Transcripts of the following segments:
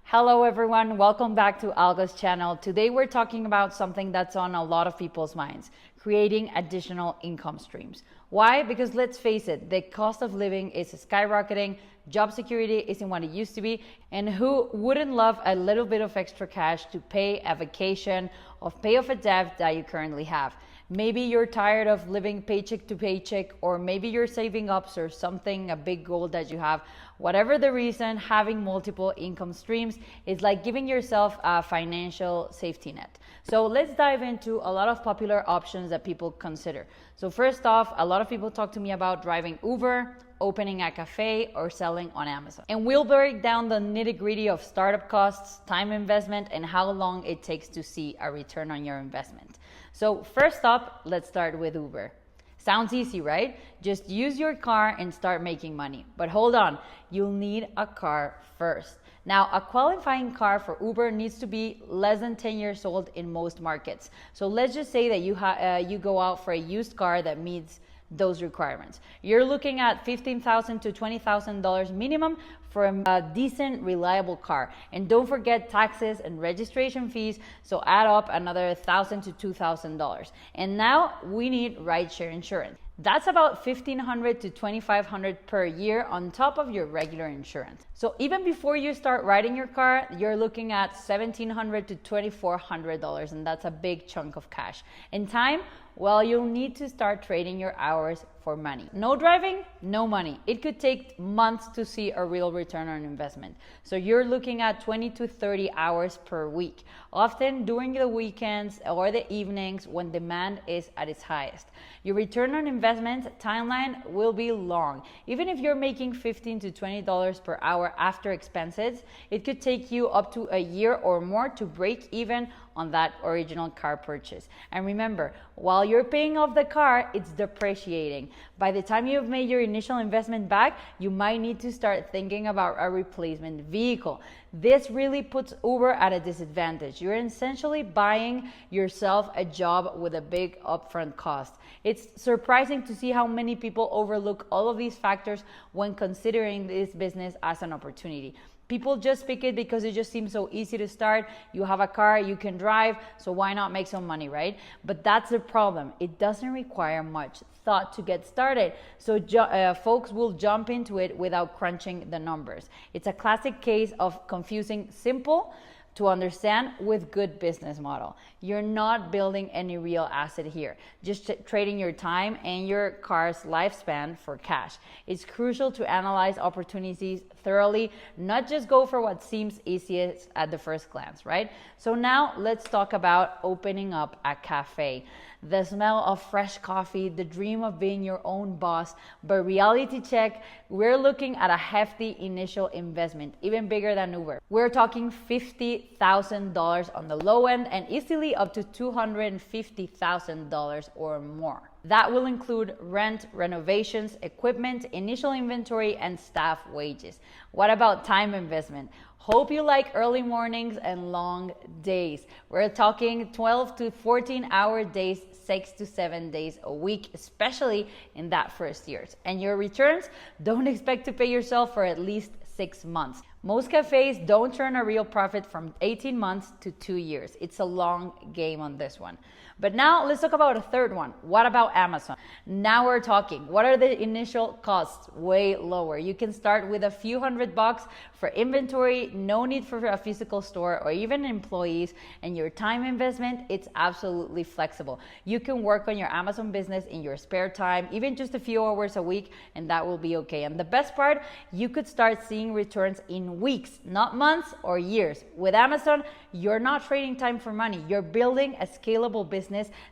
Hello everyone, welcome back to ALGO's channel. Today we're talking about something that's on a lot of people's minds, creating additional income streams. Why? Because let's face it, the cost of living is skyrocketing, job security isn't what it used to be, and who wouldn't love a little bit of extra cash to pay a vacation or pay off a debt that you currently have? Maybe you're tired of living paycheck to paycheck, or maybe you're saving up for something, a big goal that you have. Whatever the reason, having multiple income streams is like giving yourself a financial safety net. So let's dive into a lot of popular options that people consider. So first off, a lot of people talk to me about driving Uber, opening a cafe, or selling on Amazon. And we'll break down the nitty-gritty of startup costs, time investment, and how long it takes to see a return on your investment. So first up, let's start with Uber. Sounds easy, right? Just use your car and start making money. But hold on, you'll need a car first. Now, a qualifying car for Uber needs to be less than 10 years old in most markets. So let's just say that you go out for a used car that meets those requirements. You're looking at $15,000 to $20,000 minimum for a decent, reliable car. And don't forget taxes and registration fees, so add up another $1,000 to $2,000. And now we need rideshare insurance. That's about $1,500 to $2,500 per year on top of your regular insurance. So even before you start riding your car, you're looking at $1,700 to $2,400, and that's a big chunk of cash. In time, well, you'll need to start trading your hours for money. No driving, no money. It could take months to see a real return on investment. So you're looking at 20 to 30 hours per week, often during the weekends or the evenings when demand is at its highest. Your return on investment timeline will be long. Even if you're making $15 to $20 per hour after expenses, it could take you up to a year or more to break even on that original car purchase. And remember, while you're paying off the car, it's depreciating. By the time you've made your initial investment back, you might need to start thinking about a replacement vehicle. This really puts Uber at a disadvantage. You're essentially buying yourself a job with a big upfront cost. It's surprising to see how many people overlook all of these factors when considering this business as an opportunity. People just pick it because it just seems so easy to start. You have a car, you can drive, so why not make some money, right? But that's the problem. It doesn't require much thought to get started. So folks will jump into it without crunching the numbers. It's a classic case of confusing simple to understand with good business model. You're not building any real asset here, just trading your time and your car's lifespan for cash. It's crucial to analyze opportunities thoroughly, not just go for what seems easiest at the first glance, right? So now let's talk about opening up a cafe. The smell of fresh coffee, the dream of being your own boss, but reality check, we're looking at a hefty initial investment, even bigger than Uber. We're talking $50,000 on the low end and easily up to $250,000 or more. That will include rent, renovations, equipment, initial inventory, and staff wages. What about time investment? Hope you like early mornings and long days. We're talking 12 to 14-hour days, 6 to 7 days a week, especially in that first years. And your returns, don't expect to pay yourself for at least 6 months. Most cafes don't turn a real profit from 18 months to 2 years. It's a long game on this one. But now let's talk about a third one. What about Amazon? Now we're talking. What are the initial costs? Way lower. You can start with a few $100 for inventory, no need for a physical store or even employees, and your time investment, it's absolutely flexible. You can work on your Amazon business in your spare time, even just a few hours a week, and that will be okay. And the best part, you could start seeing returns in weeks, not months or years. With Amazon, you're not trading time for money. You're building a scalable business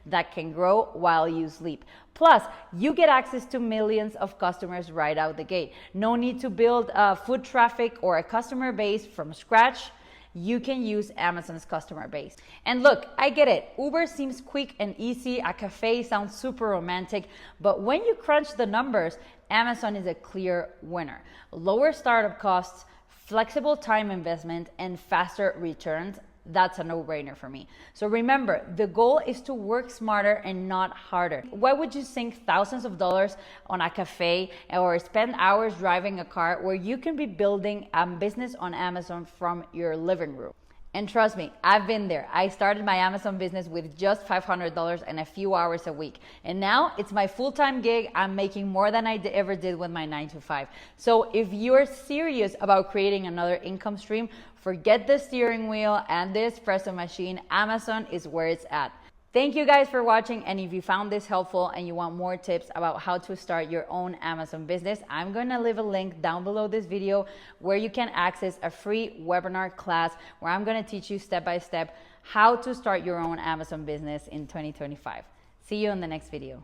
that can grow while you sleep. Plus, you get access to millions of customers right out the gate. No need to build foot traffic or a customer base from scratch. You can use Amazon's customer base. And look, I get it. Uber seems quick and easy. A cafe sounds super romantic. But when you crunch the numbers, Amazon is a clear winner. Lower startup costs, flexible time investment, and faster returns that's a no-brainer for me. So remember, the goal is to work smarter and not harder. Why would you sink thousands of dollars on a cafe or spend hours driving a car where you can be building a business on Amazon from your living room? And trust me, I've been there. I started my Amazon business with just $500 and a few hours a week. And now it's my full-time gig. I'm making more than I ever did with my 9 to 5. So if you're serious about creating another income stream, forget the steering wheel and the espresso machine. Amazon is where it's at. Thank you guys for watching, and if you found this helpful and you want more tips about how to start your own Amazon business, I'm going to leave a link down below this video where you can access a free webinar class where I'm going to teach you step by step how to start your own Amazon business in 2025. See you in the next video.